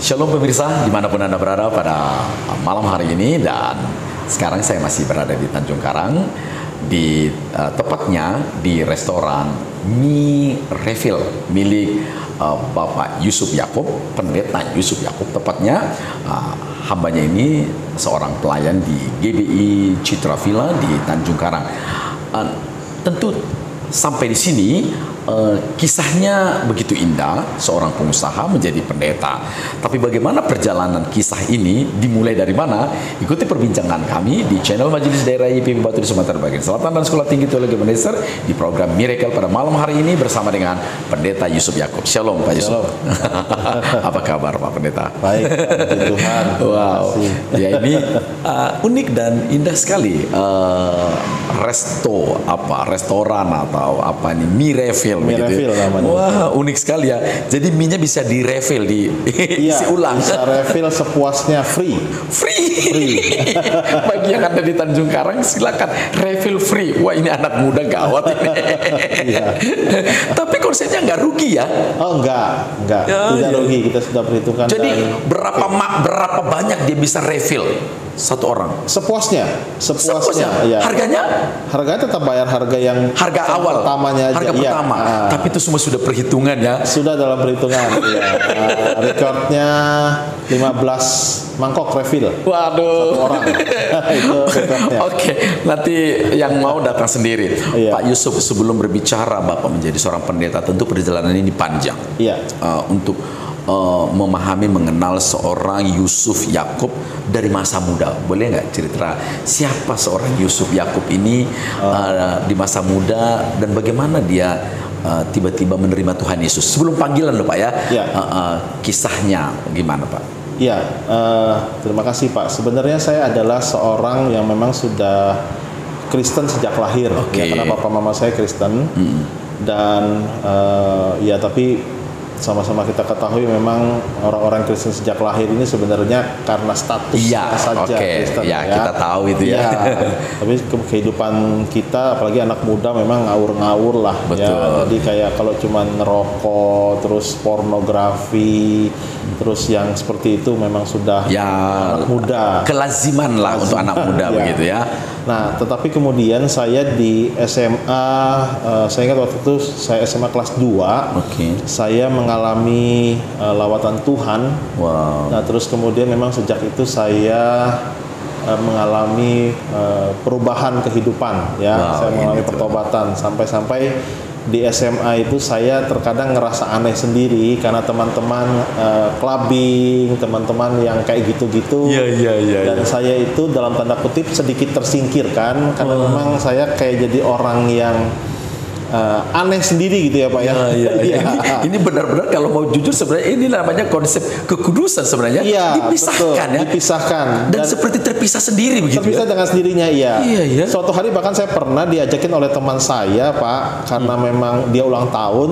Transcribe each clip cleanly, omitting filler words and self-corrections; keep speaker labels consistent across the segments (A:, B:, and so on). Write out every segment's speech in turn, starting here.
A: Shalom pemirsa, dimanapun Anda berada pada malam hari ini. Dan sekarang saya masih berada di Tanjung Karang, tepatnya di restoran mie refill milik Bapak Yusuf Yakub, Pendeta Yusuf Yakub. Tepatnya hambanya ini seorang pelayan di GBI Citra Villa di Tanjung Karang. Tentu sampai di sini kisahnya begitu indah, seorang pengusaha menjadi pendeta. Tapi bagaimana perjalanan kisah ini, dimulai dari mana? Ikuti perbincangan kami di channel Majelis Daerah YPP Batu di Sumatera Bagian Selatan dan Sekolah Tinggi Teologi Malaysia di program Miracle pada malam hari ini bersama dengan Pendeta Yusuf Yakub. Shalom Pak Yusuf. Apa kabar Pak Pendeta?
B: Baik, puji Tuhan.
A: Wow, ya ini unik dan indah sekali. Restoran atau apa ini, mie refill begitu.
B: Namanya.
A: Wah, unik sekali ya. Jadi mie-nya bisa di refill, isi ulang.
B: Bisa refill sepuasnya, free.
A: Bagi yang ada di Tanjung Karang silakan refill free. Wah, ini anak muda gawat ini.
B: Iya.
A: Tapi konsepnya nggak rugi ya?
B: Oh, enggak.
A: Ya,
B: Tidak
A: iya.
B: rugi, kita sudah perhitungkan.
A: Jadi berapa banyak dia bisa refill satu orang?
B: Sepuasnya. Ya. Harganya tetap bayar harga yang
A: awal
B: pertamanya aja.
A: Harga pertama. Tapi itu semua sudah perhitungan ya.
B: Sudah dalam perhitungan. Ya. Recordnya 15 mangkok refill.
A: Waduh.
B: Satu orang. Itu recordnya.
A: Oke, nanti yang mau datang sendiri.
B: Iya.
A: Pak Yusuf, sebelum berbicara Bapak menjadi seorang pendeta, tentu perjalanan ini panjang.
B: Iya.
A: Untuk memahami, mengenal seorang Yusuf Yakub dari masa muda. Boleh nggak cerita siapa seorang Yusuf Yakub ini di masa muda dan bagaimana dia tiba-tiba menerima Tuhan Yesus? Sebelum panggilan loh Pak ya, kisahnya gimana Pak?
B: Ya, terima kasih Pak. Sebenarnya saya adalah seorang yang memang sudah Kristen sejak lahir.
A: Okay.
B: Ya, karena papa mama saya Kristen. Dan ya tapi sama-sama kita ketahui memang orang-orang Kristen sejak lahir ini sebenarnya karena statusnya saja Kristen.
A: Ya, kita tahu itu ya.
B: Tapi kehidupan kita apalagi anak muda memang ngawur-ngawur lah.
A: Betul.
B: Ya. Jadi kayak kalau cuma ngerokok, terus pornografi, terus yang seperti itu memang sudah anak muda.
A: Kelaziman lah untuk anak muda begitu ya.
B: Nah, tetapi kemudian saya di SMA, saya ingat waktu itu saya SMA kelas 2, saya mengalami lawatan Tuhan.
A: Wow.
B: Nah, terus kemudian memang sejak itu saya mengalami perubahan kehidupan, ya.
A: Wow,
B: saya mengalami pertobatan sampai-sampai di SMA itu saya terkadang ngerasa aneh sendiri karena teman-teman clubbing, teman-teman yang kayak gitu-gitu. Dan saya itu dalam tanda kutip sedikit tersingkirkan karena memang saya kayak jadi orang yang aneh sendiri gitu ya Pak ya.
A: Ini benar-benar kalau mau jujur sebenarnya ini namanya konsep kekudusan sebenarnya. Dipisahkan
B: betul, dipisahkan
A: dan seperti terpisah sendiri begitu.
B: Terpisah dengan sendirinya, iya.
A: Suatu
B: hari bahkan saya pernah diajakin oleh teman saya Pak, karena memang dia ulang tahun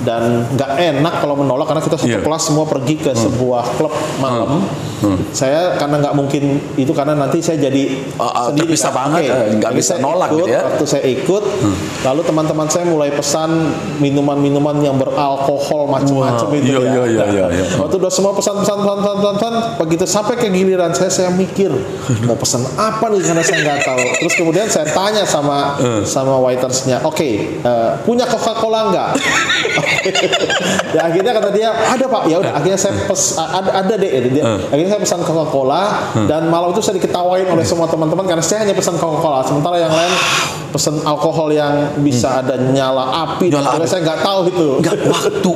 B: dan nggak enak kalau menolak karena kita satu kelas semua pergi ke sebuah klub malam. Saya karena nggak mungkin itu karena nanti saya jadi sendiri
A: terpisah banget, nggak bisa nolak gitu ya.
B: Waktu saya ikut, lalu teman-teman saya mulai pesan minuman-minuman yang beralkohol macam-macam itu ya. Waktu udah semua pesan, begitu sampai ke giliran saya mikir mau pesan apa nih karena saya nggak tahu. Terus kemudian saya tanya sama waitersnya, punya Coca-Cola nggak? Ya, akhirnya kata dia ada Pak. Ya udah, akhirnya saya ada deh. Akhirnya saya pesan Coca-Cola dan malam itu saya diketawain oleh semua teman-teman karena saya hanya pesan Coca-Cola, sementara yang lain pesan alkohol yang bisa ada nyala api. Saya nggak tahu itu.
A: Waktu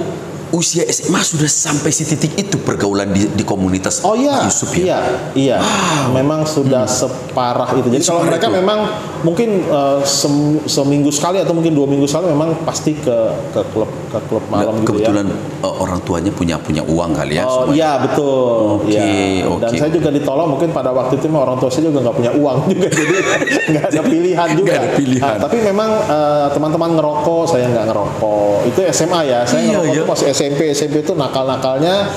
A: usia SMA sudah sampai si titik itu pergaulan di komunitas Yusuf ya?
B: Iya. Memang sudah separah itu. Jadi kalau mereka memang mungkin seminggu sekali atau mungkin 2 minggu sekali memang pasti ke klub malam gitu ya.
A: Kebetulan orang tuanya punya uang kali ya.
B: Iya betul. Dan saya juga ditolong mungkin pada waktu itu orang tua saya juga nggak punya uang juga, jadi nggak ada pilihan juga. Tapi memang teman-teman ngerokok, saya nggak ngerokok. Itu SMA ya. Saya ngerokok itu masih SMP itu nakal-nakalnya.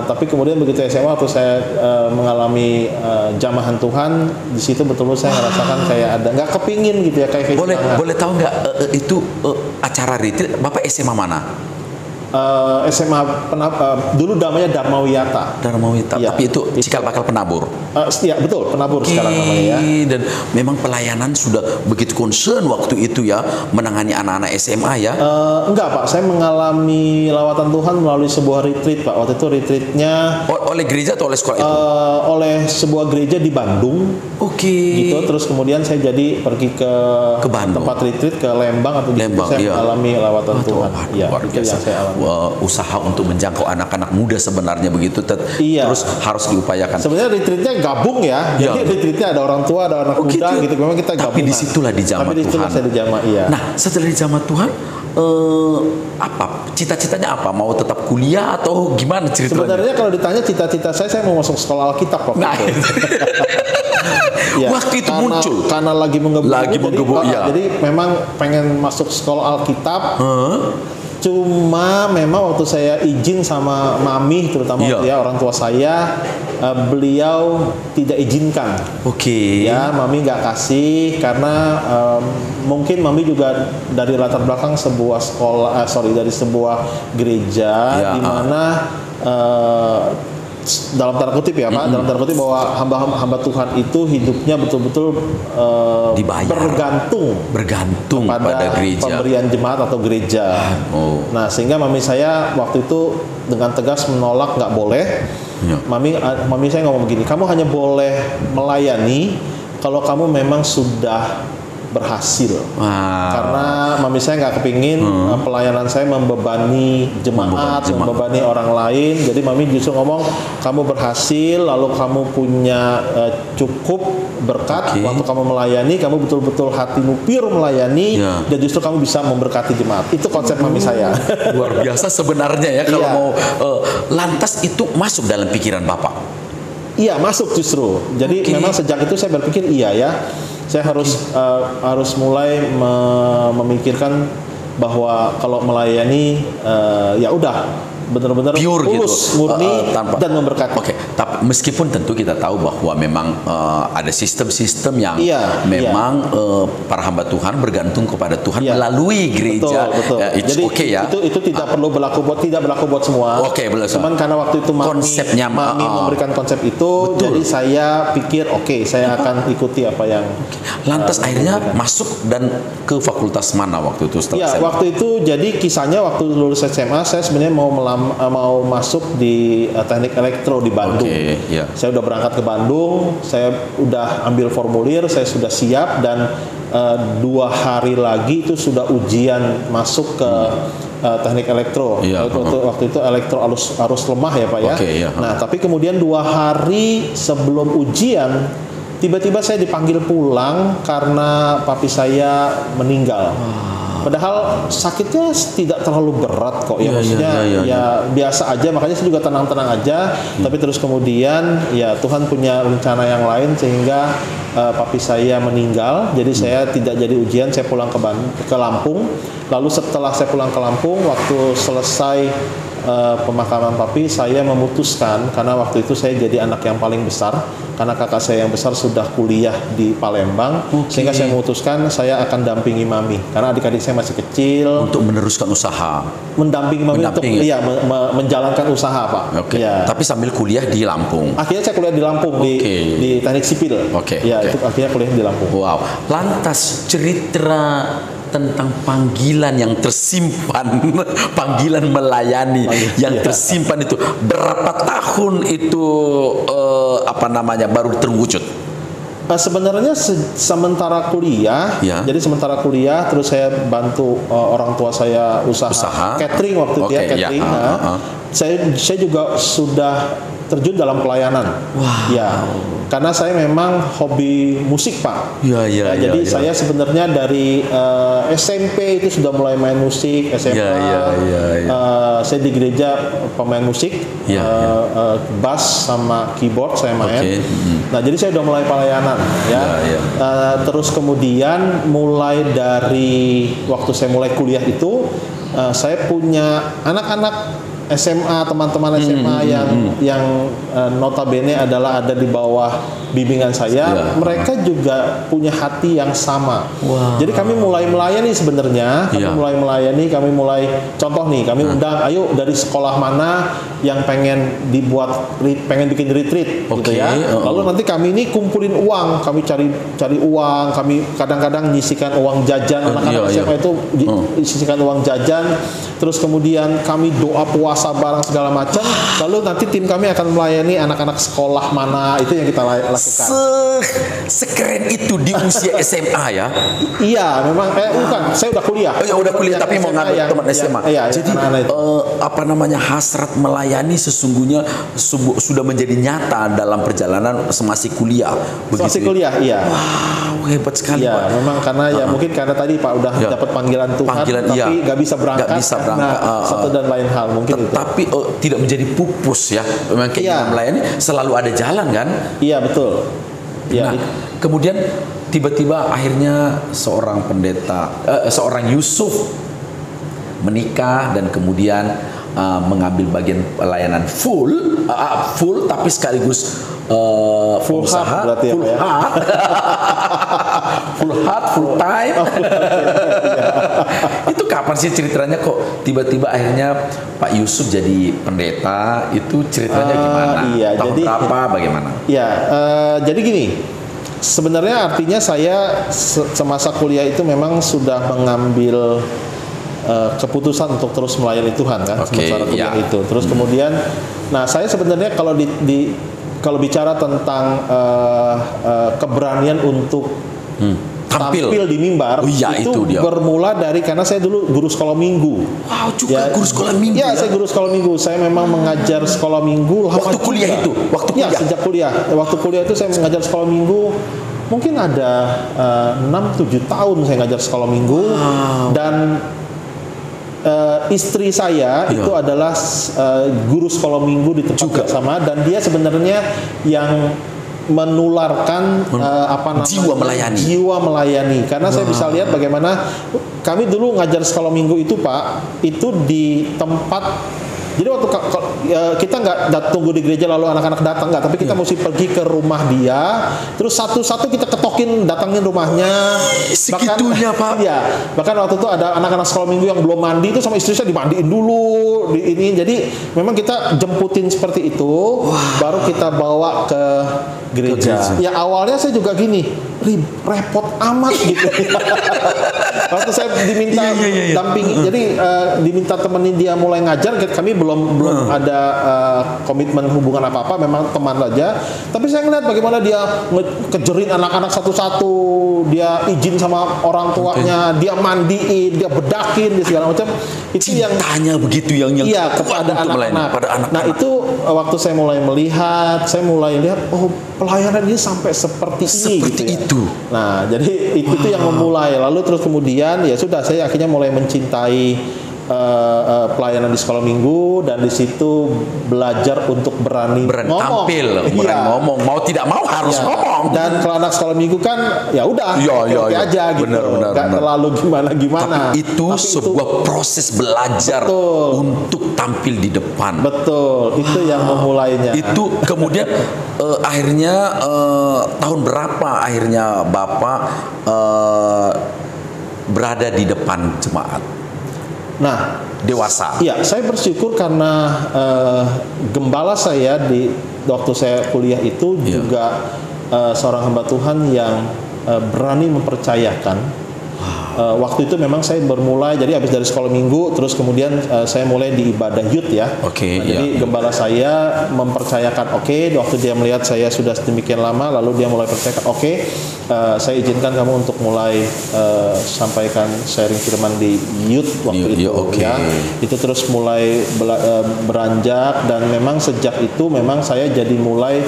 B: Tapi kemudian begitu SMA waktu saya mengalami jamahan Tuhan, di situ betul-betul saya merasakan kayak ada nggak kepingin gitu ya kayak
A: boleh tahu nggak itu acara retreat Bapak SMA mana?
B: SMA dulu namanya Dharma Wiyata.
A: Dharma Wiyata.
B: Iya.
A: Tapi itu cikal bakal penabur.
B: Ya betul, penabur sekarang namanya ya.
A: Dan memang pelayanan sudah begitu concern waktu itu ya menangani anak-anak SMA ya.
B: Enggak Pak, saya mengalami lawatan Tuhan melalui sebuah retreat Pak. Waktu itu retreatnya
A: Oleh gereja atau oleh sekolah itu?
B: oleh sebuah gereja di Bandung.
A: Oke.
B: Gitu, terus kemudian saya jadi pergi ke
A: Bandung.
B: tempat retreat ke Lembang atau di situ
A: Lembang,
B: saya
A: iya.
B: mengalami lawatan Tuhan. Ya,
A: Luar
B: itu
A: biasa.
B: yang saya alami.
A: Usaha untuk menjangkau anak-anak muda sebenarnya begitu.
B: Iya.
A: Terus harus diupayakan.
B: Sebenarnya retreatnya gabung ya.
A: Iya.
B: Jadi retreatnya ada orang tua, ada anak muda gitu. Memang kita gabung.
A: Tapi disitulah dijamah
B: Tapi disitulah
A: Tuhan.
B: saya dijamah, iya.
A: Nah, setelah dijamah Tuhan, apa cita-citanya apa? Mau tetap kuliah atau gimana ceritanya?
B: Sebenarnya kalau ditanya cita-cita saya mau masuk sekolah Alkitab waktu
A: Nah,
B: itu. Ya,
A: waktu itu muncul.
B: Karena lagi menggebu-gebu.
A: Iya.
B: Jadi memang pengen masuk sekolah Alkitab. Cuma memang waktu saya izin sama mami, terutama
A: Iya.
B: waktu ya orang tua saya, beliau tidak izinkan.
A: Oke.
B: Ya, mami nggak kasih karena mungkin mami juga dari latar belakang sebuah dari sebuah gereja
A: Ya,
B: di mana dalam tanda kutip ya Pak, dalam tanda kutip bahwa hamba Tuhan itu hidupnya betul-betul
A: Dibayar. bergantung pada gereja.
B: pemberian jemaat atau gereja.
A: Oh.
B: Nah, sehingga mami saya waktu itu dengan tegas menolak, nggak boleh.
A: Ya.
B: Mami saya ngomong begini, kamu hanya boleh melayani kalau kamu memang sudah berhasil.
A: Wow.
B: Karena mami saya nggak kepingin pelayanan saya membebani jemaat, membebani orang lain. Jadi mami justru ngomong, kamu berhasil, lalu kamu punya cukup berkat. Waktu kamu melayani, kamu betul-betul hatimu pure melayani, dan justru kamu bisa memberkati jemaat. Itu konsep mami saya.
A: Luar biasa sebenarnya ya kalau
B: Iya.
A: mau lantas itu masuk dalam pikiran Bapak.
B: Iya, masuk justru. Jadi memang sejak itu saya berpikir iya ya, saya harus mulai memikirkan bahwa kalau melayani ya udah benar-benar
A: pure
B: tulus,
A: gitu,
B: murni dan memberkati.
A: Oke, tapi meskipun tentu kita tahu bahwa memang ada sistem-sistem yang memang para hamba Tuhan bergantung kepada Tuhan melalui gereja.
B: Betul.
A: Jadi
B: okay ya. Itu tidak perlu berlaku buat semua.
A: Oke,
B: cuman karena waktu itu
A: konsepnya
B: mami memberikan konsep itu, jadi saya pikir saya akan ikuti apa yang.
A: Lantas akhirnya masuk dan ke fakultas mana waktu itu setelah SMA?
B: Waktu itu jadi kisahnya waktu lulus SMA saya sebenarnya mau masuk di teknik elektro di Bandung. Saya udah berangkat ke Bandung, saya udah ambil formulir, saya sudah siap dan 2 hari lagi itu sudah ujian masuk ke teknik elektro. Waktu itu elektro arus lemah ya Pak ya. Nah tapi kemudian 2 hari sebelum ujian tiba-tiba saya dipanggil pulang karena papi saya meninggal. Padahal sakitnya tidak terlalu berat kok ya, maksudnya ya biasa aja, makanya saya juga tenang-tenang aja. Tapi terus kemudian ya Tuhan punya rencana yang lain sehingga papi saya meninggal. Jadi saya tidak jadi ujian, saya pulang ke Lampung. Lalu setelah saya pulang ke Lampung, waktu selesai pemakaman papi, saya memutuskan, karena waktu itu saya jadi anak yang paling besar, karena kakak saya yang besar sudah kuliah di Palembang, sehingga saya memutuskan saya akan dampingi mami, karena adik-adik saya masih kecil.
A: Untuk meneruskan usaha.
B: Mendampingi mami untuk menjalankan usaha Pak.
A: Tapi sambil kuliah di Lampung.
B: Akhirnya saya kuliah di Lampung di teknik sipil. Itu akhirnya kuliah di Lampung.
A: Wow. Lantas cerita tentang panggilan yang tersimpan, panggilan melayani yang tersimpan itu berapa tahun itu baru terwujud?
B: Sebenarnya sementara kuliah, jadi sementara kuliah terus saya bantu orang tua saya usaha catering waktu itu catering. Saya juga sudah terjun dalam pelayanan. Karena saya memang hobi musik Pak. Jadi saya sebenarnya dari SMP itu sudah mulai main musik, SMA saya di gereja pemain musik, bass sama keyboard saya main. Nah jadi saya udah mulai pelayanan terus kemudian mulai dari waktu saya mulai kuliah itu saya punya anak-anak SMA, teman-teman SMA yang notabene adalah ada di bawah bimbingan saya, mereka juga punya hati yang sama. Jadi kami mulai melayani sebenarnya, kami mulai contoh nih, kami undang, ayo dari sekolah mana yang pengen bikin retreat gitu ya. Lalu nanti kami ini kumpulin uang, kami cari uang, kami kadang-kadang nyisikan uang jajan, anak-anak SMA itu nyisikan uang jajan, terus kemudian kami doa puasa bareng segala macam, lalu nanti tim kami akan melayani anak-anak sekolah mana itu yang kita lakukan.
A: Sekeren itu di usia SMA ya?
B: Iya, memang bukan, saya udah kuliah.
A: Oh ya udah kuliah tapi mau ngambil teman SMA. Jadi apa namanya, hasrat melayani sesungguhnya sudah menjadi nyata dalam perjalanan semasa kuliah.
B: Masih kuliah, iya.
A: Wow, hebat sekali.
B: Ya,
A: Pak.
B: memang karena mungkin karena tadi Pak udah dapat panggilan Tuhan, tapi nggak bisa berangkat. Satu dan lain hal mungkin.
A: Tapi tidak menjadi pupus ya. Memang keinginan melayani selalu ada jalan kan?
B: Iya betul.
A: Nah, kemudian tiba-tiba akhirnya seorang pendeta, seorang Yusuf menikah dan kemudian mengambil bagian pelayanan full tapi sekaligus
B: full
A: usaha, full time. Itu kapan sih ceritanya kok tiba-tiba akhirnya Pak Yusuf jadi pendeta? Itu ceritanya gimana? Tahun berapa? Bagaimana?
B: Jadi gini. Sebenarnya artinya saya semasa kuliah itu memang sudah mengambil keputusan untuk terus melayani Tuhan kan, semasa kuliah itu. Terus kemudian, nah saya sebenarnya kalau bicara tentang keberanian untuk tampil di mimbar, itu bermula dari karena saya dulu guru sekolah minggu.
A: Wow, juga guru sekolah minggu.
B: Ya, saya guru sekolah minggu. Saya memang mengajar sekolah minggu
A: waktu kuliah juga. Waktu kuliah.
B: Ya, sejak kuliah. Waktu kuliah itu saya mengajar sekolah minggu. Mungkin ada 6-7 tahun saya ngajar sekolah minggu. Dan istri saya itu adalah guru sekolah minggu di tempat juga sama, dan dia sebenarnya yang menularkan jiwa melayani karena saya bisa lihat bagaimana kami dulu ngajar sekolah minggu itu Pak, itu di tempat. Jadi waktu kita nggak tunggu di gereja lalu anak-anak datang, nggak, tapi kita mesti pergi ke rumah dia, terus satu-satu kita ketokin, datangin rumahnya.
A: Segitunya Pak.
B: Iya, bahkan waktu itu ada anak-anak sekolah minggu yang belum mandi itu sama istri saya dimandiin dulu, jadi memang kita jemputin seperti itu, baru kita bawa ke gereja. Ya awalnya saya juga gini, repot amat gitu. Waktu saya diminta dampingi, jadi diminta temenin dia mulai ngajar, kami belum ada komitmen hubungan apa-apa, memang teman aja. Tapi saya ngeliat bagaimana dia kejerin anak-anak satu-satu, dia izin sama orang tuanya, dia mandiin, dia bedakin, dia segala macam. Itu yang
A: tanya begitu yang
B: kepada anak-anak. Nah itu waktu saya mulai melihat, oh pelayanan ini sampai seperti ini gitu ya.
A: Itu.
B: Nah, jadi itu yang memulai. Lalu terus kemudian ya sudah, saya akhirnya mulai mencintai pelayanan di sekolah minggu, dan di situ belajar untuk berani ngomong.
A: Tampil, berani ngomong, mau tidak mau harus ngomong.
B: Dan kalau anak sekolah minggu kan ya udah oke aja gitu, nggak terlalu gimana.
A: Tapi itu sebuah proses belajar untuk tampil di depan.
B: Betul, itu yang memulainya.
A: Itu kemudian akhirnya tahun berapa akhirnya Bapak berada di depan jemaat?
B: Nah,
A: dewasa.
B: Iya, saya bersyukur karena gembala saya di waktu saya kuliah itu juga seorang hamba Tuhan yang berani mempercayakan. Waktu itu memang saya bermulai, jadi habis dari sekolah minggu, terus kemudian saya mulai di ibadah youth ya. Jadi gembala saya mempercayakan, waktu dia melihat saya sudah sedemikian lama, lalu dia mulai percayakan, saya izinkan kamu untuk mulai sampaikan sharing firman di youth waktu itu. Ya. Itu terus mulai beranjak, dan memang sejak itu memang saya jadi mulai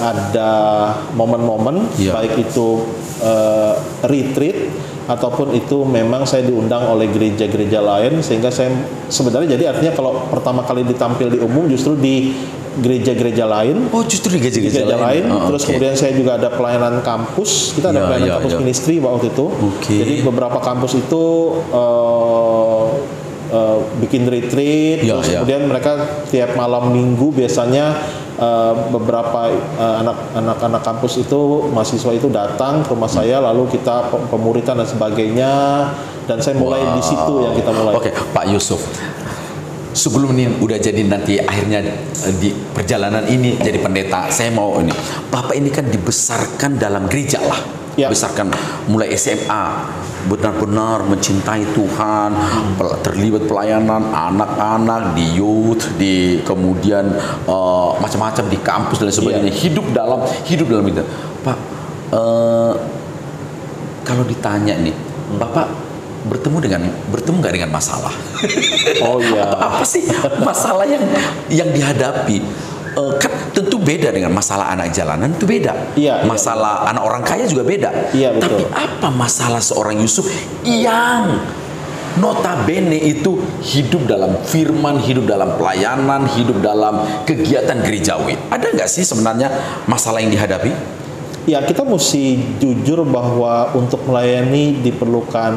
B: ada momen-momen baik itu retreat ataupun itu memang saya diundang oleh gereja-gereja lain, sehingga saya sebenarnya jadi artinya kalau pertama kali ditampil di umum justru di gereja-gereja lain.
A: Oh, justru di gereja-gereja lain.
B: Terus kemudian saya juga ada pelayanan kampus. Kita ada pelayanan kampus ministry waktu itu. Jadi beberapa kampus itu bikin retreat, terus kemudian mereka tiap malam minggu biasanya beberapa anak-anak kampus itu, mahasiswa itu datang ke rumah saya, lalu kita pemuritan dan sebagainya, dan saya mulai di situ yang kita mulai.
A: Oke, Pak Yusuf. Sebelum ini udah jadi nanti akhirnya di perjalanan ini jadi pendeta, saya mau ini. Bapak ini kan dibesarkan dalam gereja lah. Dibesarkan mulai SMA, benar-benar mencintai Tuhan, terlibat pelayanan anak-anak di youth, di kemudian macam-macam di kampus dan sebagainya. Hidup dalam itu. Pak, kalau ditanya nih, Bapak bertemu nggak dengan masalah?
B: Oh iya.
A: Atau apa sih masalah yang dihadapi? Kan tentu beda dengan masalah anak jalanan, itu beda. Masalah anak orang kaya juga beda. Tapi apa masalah seorang Yusuf yang notabene itu hidup dalam firman, hidup dalam pelayanan, hidup dalam kegiatan gerejawi? Ada nggak sih sebenarnya masalah yang dihadapi?
B: Ya, kita mesti jujur bahwa untuk melayani diperlukan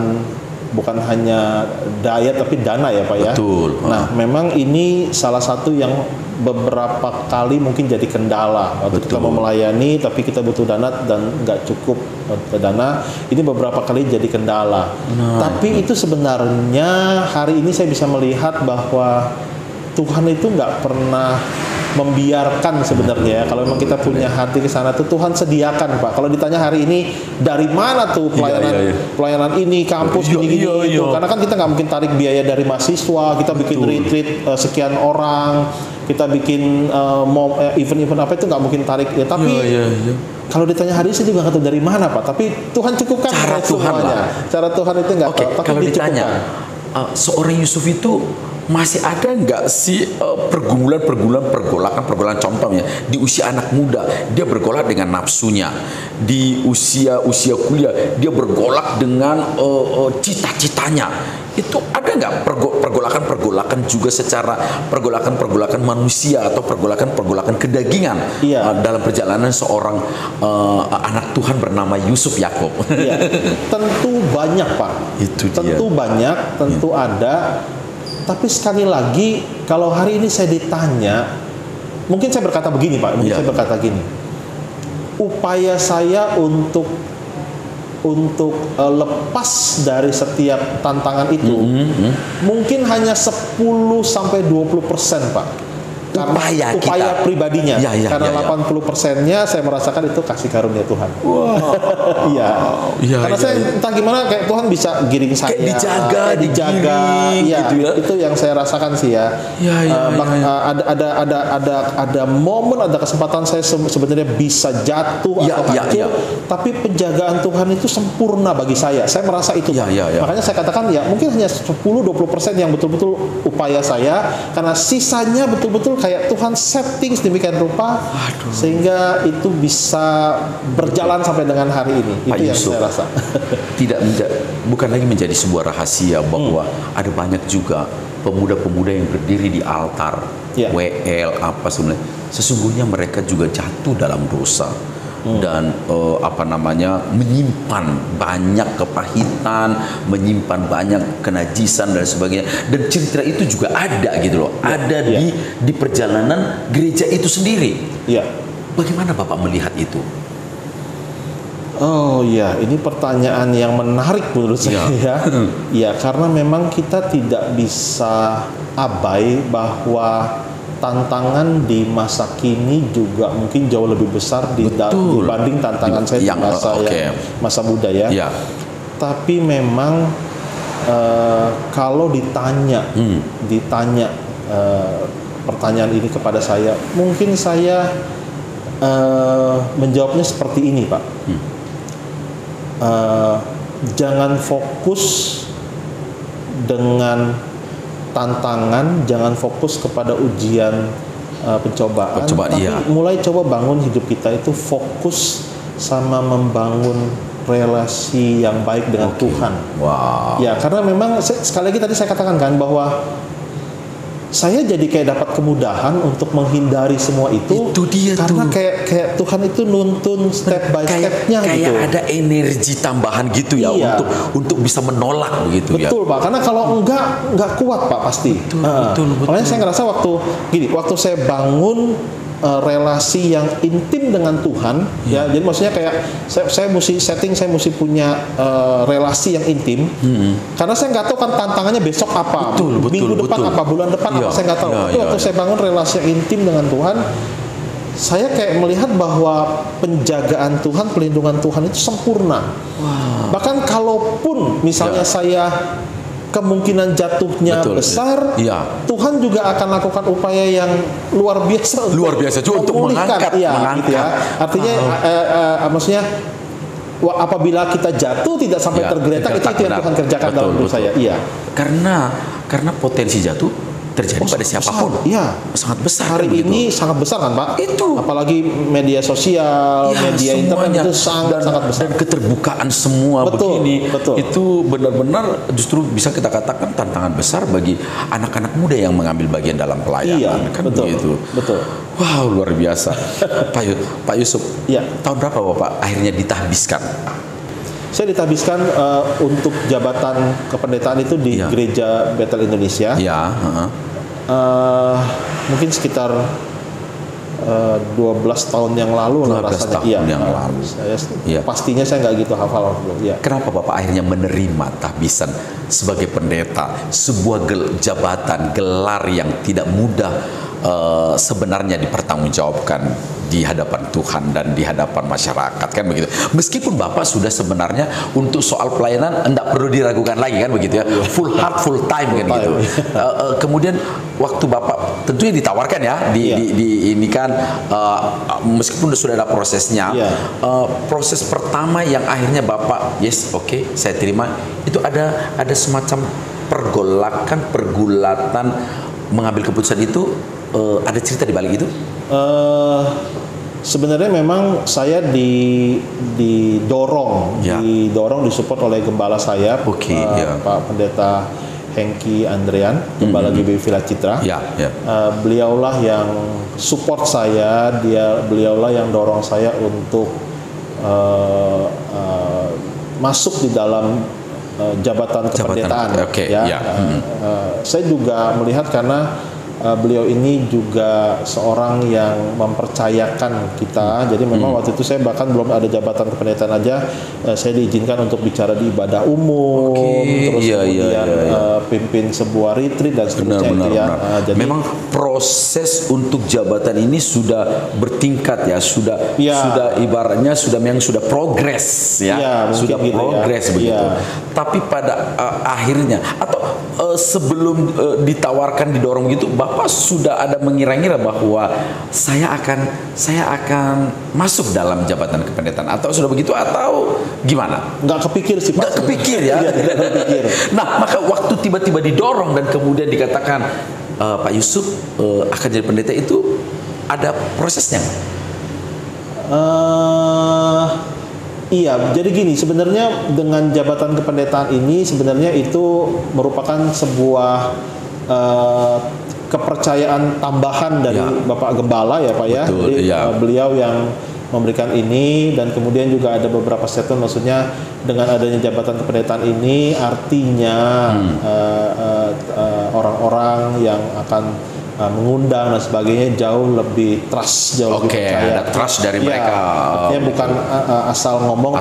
B: bukan hanya daya tapi dana ya Pak ya.
A: Betul.
B: Nah, memang ini salah satu yang beberapa kali mungkin jadi kendala waktu kita mau melayani, tapi kita butuh dana dan nggak cukup dana. Ini beberapa kali jadi kendala. Tapi itu sebenarnya hari ini saya bisa melihat bahwa Tuhan itu nggak pernah membiarkan sebenarnya. Kalau memang kita punya hati ke sana tuh Tuhan sediakan Pak. Kalau ditanya hari ini dari mana tuh pelayanan ini, kampus gini. Karena kan kita nggak mungkin tarik biaya dari mahasiswa, kita bikin retreat sekian orang, kita bikin event-event apa itu nggak mungkin tarik ya. Tapi kalau ditanya hari ini saya juga nggak tahu dari mana Pak. Tapi Tuhan cukupkan
A: cara Tuhan lah.
B: Cara Tuhan itu nggak tahu. Tapi
A: kalau ditanya seorang Yusuf itu masih ada nggak sih pergolakan contohnya di usia anak muda dia bergolak dengan nafsunya, di usia kuliah dia bergolak dengan cita-citanya. Itu ada nggak pergolakan juga secara pergolakan manusia atau pergolakan kedagingan dalam perjalanan seorang anak Tuhan bernama Yusuf Yakub?
B: Tentu banyak Pak. Tentu banyak, tentu ada. Tapi sekali lagi, kalau hari ini saya ditanya, mungkin saya berkata begini Pak, saya berkata gini, upaya saya untuk lepas dari setiap tantangan itu, mungkin hanya 10-20% Pak. Upaya pribadinya, karena 80%-nya saya merasakan itu kasih karunia Tuhan. Karena saya entah gimana kayak Tuhan bisa giring saya, dijaga, gitu ya. Itu yang saya rasakan sih ya. Ada momen, ada kesempatan saya sebenarnya bisa jatuh atau hancur, tapi penjagaan Tuhan itu sempurna bagi saya. Saya merasa itu. Makanya saya katakan mungkin hanya 10-20% yang betul-betul upaya saya, karena sisanya betul-betul kayak Tuhan setting sedemikian rupa sehingga itu bisa berjalan sampai dengan hari ini. Itu yang saya rasa.
A: Bukan lagi menjadi sebuah rahasia bahwa ada banyak juga pemuda-pemuda yang berdiri di altar WL apa sebenarnya. Sesungguhnya mereka juga jatuh dalam dosa. Dan menyimpan banyak kepahitan, menyimpan banyak kenajisan dan sebagainya. Dan cerita itu juga ada gitu loh, ada di perjalanan gereja itu sendiri. Bagaimana Bapak melihat itu?
B: Oh iya, ini pertanyaan yang menarik menurut saya ya. Karena memang kita tidak bisa abai bahwa tantangan di masa kini juga mungkin jauh lebih besar dibanding tantangan saya di masa muda ya. Tapi memang kalau ditanya pertanyaan ini kepada saya, mungkin saya menjawabnya seperti ini Pak. Jangan fokus dengan tantangan, jangan fokus kepada ujian pencobaan, tapi mulai coba bangun hidup kita itu fokus sama membangun relasi yang baik dengan Tuhan. Ya, karena memang sekali lagi tadi saya katakan kan bahwa saya jadi kayak dapat kemudahan untuk menghindari semua itu.
A: Itu dia
B: karena
A: tuh.
B: kayak Tuhan itu nuntun step by stepnya
A: kayak
B: gitu.
A: ada energi tambahan gitu ya,
B: Iya.
A: untuk bisa menolak begitu ya.
B: Betul Pak, karena kalau nggak kuat Pak pasti.
A: Betul.
B: Makanya saya ngerasa waktu saya bangun relasi yang intim dengan Tuhan, ya jadi maksudnya kayak saya mesti punya relasi yang intim, karena saya nggak tahu kan tantangannya besok apa, minggu depan apa, bulan depan apa, saya nggak tahu. Tapi waktu saya bangun relasi yang intim dengan Tuhan, saya kayak melihat bahwa penjagaan Tuhan, pelindungan Tuhan itu sempurna. Bahkan kalaupun misalnya saya kemungkinan jatuhnya besar, Tuhan juga akan lakukan upaya yang luar biasa
A: juga untuk mengangkat.
B: Gitu ya. Artinya maksudnya apabila kita jatuh tidak sampai tergeletak, itu yang Tuhan kerjakan dalam hidup saya. Iya.
A: Karena potensi jatuh terjadi pada siapapun.
B: Iya,
A: sangat besar.
B: Hari ini sangat besar kan Pak?
A: Itu.
B: Apalagi media sosial, media internet itu sangat besar.
A: Dan keterbukaan semua begini. Itu benar-benar justru bisa kita katakan tantangan besar bagi anak-anak muda yang mengambil bagian dalam pelayanan. Begitu.
B: Betul.
A: Wow, luar biasa. Pak Yusuf, tahun berapa Bapak akhirnya ditahbiskan?
B: Saya ditahbiskan untuk jabatan kependetaan itu di Gereja Bethel Indonesia. Mungkin sekitar 12 tahun yang lalu lah rasanya. Pastinya saya nggak gitu hafal.
A: Kenapa Bapak akhirnya menerima tahbisan sebagai pendeta, sebuah jabatan gelar yang tidak mudah sebenarnya dipertanggungjawabkan di hadapan Tuhan dan di hadapan masyarakat, kan begitu. Meskipun Bapak sudah sebenarnya untuk soal pelayanan tidak perlu diragukan lagi, kan begitu ya, full heart full time kan gitu. Kemudian waktu Bapak tentunya ditawarkan ya di ini kan, meskipun sudah ada prosesnya, proses pertama yang akhirnya Bapak saya terima, itu ada semacam pergulatan mengambil keputusan itu. Ada cerita di balik itu?
B: Sebenarnya memang saya didorong disupport oleh gembala saya, Pak Pendeta Hengki Andrean, gembala GBI Villa Citra. Beliaulah yang support saya, beliaulah yang dorong saya untuk masuk di dalam jabatan kependetaan. Saya juga melihat karena beliau ini juga seorang yang mempercayakan kita. Jadi memang waktu itu saya bahkan belum ada jabatan kependetaan aja, saya diizinkan untuk bicara di ibadah umum, terus kemudian pimpin sebuah retreat dan seterusnya.
A: Jadi memang proses untuk jabatan ini sudah bertingkat ya, sudah ibaratnya sudah progres ya, sudah progres begitu. Tapi pada akhirnya atau sebelum ditawarkan, didorong gitu, Bapak sudah ada mengira-ngira bahwa saya akan masuk dalam jabatan kependetaan, atau sudah begitu, atau gimana?
B: Nggak kepikir sih Pak.
A: Nggak kepikir ya. Nah, maka waktu tiba-tiba didorong dan kemudian dikatakan Pak Yusuf akan jadi pendeta, itu ada prosesnya?
B: Iya, jadi gini, sebenarnya dengan jabatan kependetaan ini sebenarnya itu merupakan sebuah kepercayaan tambahan dari Bapak Gembala ya Pak. Betul, jadi beliau yang memberikan ini, dan kemudian juga ada beberapa statement, maksudnya dengan adanya jabatan kependetaan ini artinya orang-orang yang akan mengundang dan sebagainya jauh lebih trust, jauh lebih percaya.
A: Ada trust dari mereka.
B: Artinya bukan asal ngomong,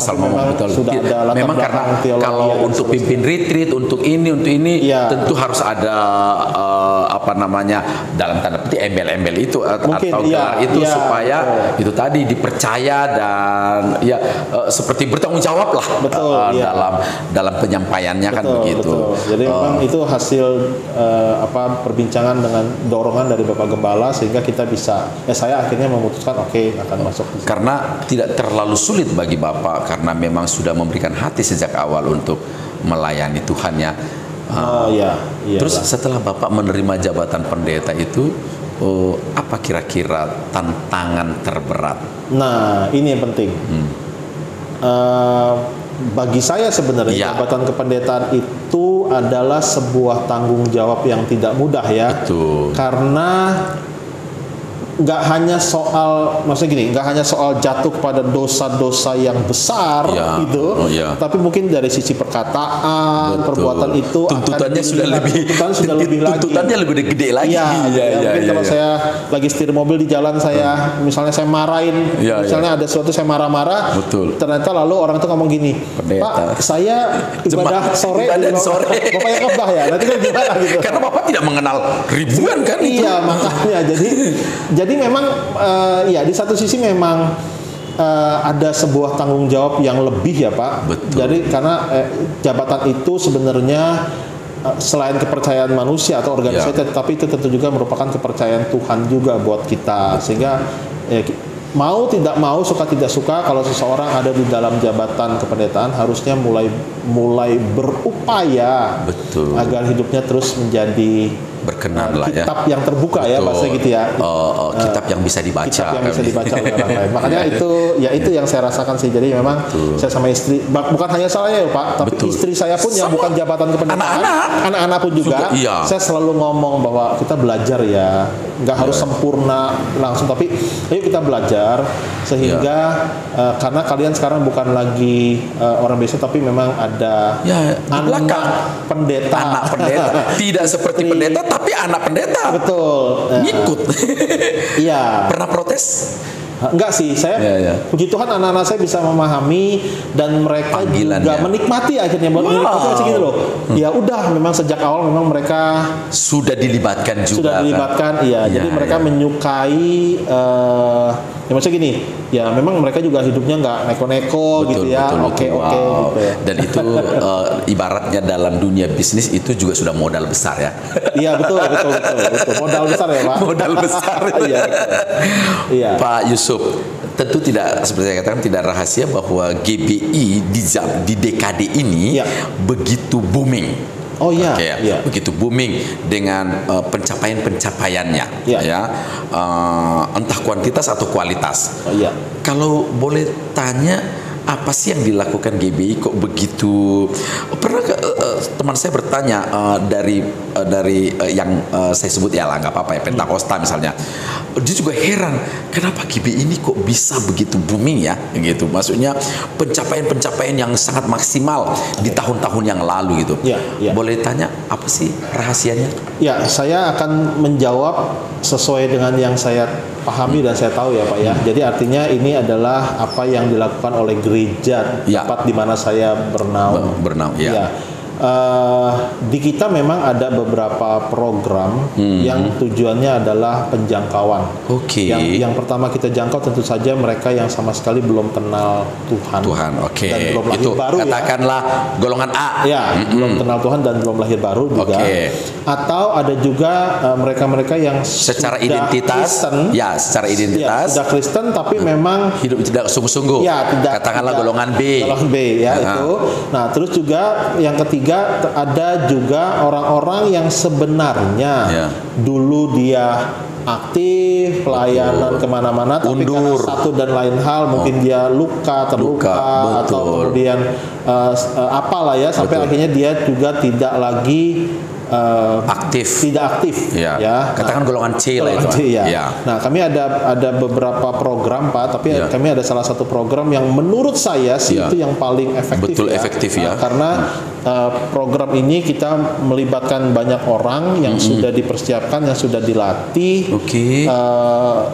A: betul.
B: Sudah ada latar
A: memang karena kalau untuk pimpin retreat, untuk ini tentu harus ada dalam tanda petik embel-embel itu atau gelar itu supaya itu tadi dipercaya dan seperti bertanggung jawab lah dalam penyampaiannya kan begitu.
B: Jadi memang itu hasil perbincangan dengan dorongan dari Bapak Gembala, sehingga kita bisa saya akhirnya memutuskan akan masuk.
A: Karena tidak terlalu sulit bagi Bapak, karena memang sudah memberikan hati sejak awal untuk melayani Tuhan ya. Terus setelah Bapak menerima jabatan pendeta itu, apa kira-kira tantangan terberat?
B: Nah, ini yang penting. bagi saya sebenarnya jabatan kependetaan itu adalah sebuah tanggung jawab yang tidak mudah ya.
A: Betul.
B: Karena nggak hanya soal, maksudnya gini, nggak hanya soal jatuh pada dosa-dosa yang besar gitu, tapi mungkin dari sisi perkataan, perbuatan itu
A: tuntutannya sudah lebih lagi. Tuntutannya lebih gede lagi.
B: Mungkin kalau saya lagi setir mobil di jalan, saya misalnya saya marahin, misalnya ada sesuatu saya marah-marah, ternyata lalu orang itu ngomong gini, Pak, saya ibadah sore, Bapak yang khotbah ya, nanti kan gimana gitu?
A: Karena Bapak tidak mengenal ribuan kan?
B: Iya, makanya jadi memang di satu sisi memang ada sebuah tanggung jawab yang lebih ya Pak.
A: Betul.
B: Jadi karena jabatan itu sebenarnya selain kepercayaan manusia atau organisasi, tapi itu tentu juga merupakan kepercayaan Tuhan juga buat kita. Sehingga mau tidak mau, suka tidak suka, kalau seseorang ada di dalam jabatan kependetaan harusnya mulai berupaya agar hidupnya terus menjadi
A: berkenan lah ya.
B: Kitab yang terbuka ya bahasa gitu ya.
A: Kitab yang bisa dibaca.
B: Kitab yang bisa dibaca oleh orang lain. Makanya itu yang saya rasakan sih. Jadi memang saya sama istri, bukan hanya saya ya Pak, tapi istri saya pun yang bukan jabatan kependetaan, anak-anak pun juga. Saya selalu ngomong bahwa kita belajar ya, nggak harus sempurna langsung, tapi ayo kita belajar sehingga karena kalian sekarang bukan lagi orang biasa, tapi memang ada anak pendeta.
A: Tidak seperti pendeta, tapi anak pendeta.
B: Betul.
A: Ngikut.
B: Iya.
A: Pernah protes?
B: Enggak sih, saya puji Tuhan anak-anak saya bisa memahami dan mereka juga menikmati akhirnya menikmati gitu loh. Ya udah, memang sejak awal memang mereka
A: sudah dilibatkan juga.
B: Jadi mereka menyukai ya maksudnya gini, ya memang mereka juga hidupnya nggak neko-neko gitu ya. Oke gitu ya.
A: Dan itu ibaratnya dalam dunia bisnis itu juga sudah modal besar ya.
B: Iya betul. Modal besar ya Pak.
A: Modal besar.
B: Iya.
A: Pak Yusuf, tentu tidak, seperti saya katakan, tidak rahasia bahwa GBI di dekade ini begitu booming. Begitu booming dengan pencapaiannya, entah kuantitas atau kualitas. Kalau boleh tanya, apa sih yang dilakukan GBI kok begitu? Pernah teman saya bertanya dari yang saya sebut ya lah, nggak apa-apa ya, Pentakosta misalnya, dia juga heran kenapa GBI ini kok bisa begitu booming ya, gitu. Maksudnya pencapaian yang sangat maksimal di tahun-tahun yang lalu gitu. Boleh tanya apa sih rahasianya?
B: Ya, saya akan menjawab sesuai dengan yang saya pahami dan saya tahu ya Pak ya. Jadi artinya ini adalah apa yang dilakukan oleh gereja tempat di mana saya bernaung. Di kita memang ada beberapa program yang tujuannya adalah penjangkauan. Yang pertama kita jangkau tentu saja mereka yang sama sekali belum kenal Tuhan. Dan belum lahir
A: itu
B: baru
A: katakanlah golongan A.
B: Belum kenal Tuhan dan belum lahir baru juga. Atau ada juga mereka-mereka yang
A: secara identitas Kristen, secara identitas
B: sudah Kristen tapi memang
A: hidup tidak sungguh-sungguh. Katakanlah golongan B.
B: Golongan B itu. Nah, terus juga yang ketiga ada juga orang-orang yang sebenarnya dulu dia aktif pelayanan kemana-mana, tapi karena satu dan lain hal mungkin dia terluka atau kemudian apalah ya sampai akhirnya dia juga tidak lagi tidak aktif
A: katakan golongan C lah itu.
B: Nah, kami ada beberapa program Pak, tapi kami ada salah satu program yang menurut saya itu yang paling efektif.
A: Efektif
B: karena program ini kita melibatkan banyak orang yang sudah dipersiapkan, yang sudah dilatih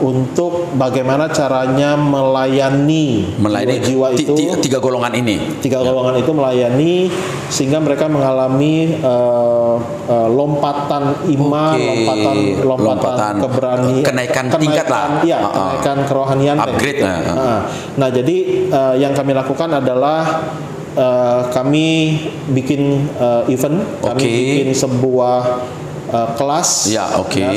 B: untuk bagaimana caranya melayani jiwa itu.
A: Tiga golongan ini.
B: Golongan itu melayani sehingga mereka mengalami lompatan iman, lompatan keberanian,
A: kenaikan tingkat lah.
B: Kenaikan kerohanian.
A: Upgrade.
B: Nah, jadi yang kami lakukan adalah kami bikin event, kami bikin sebuah kelas,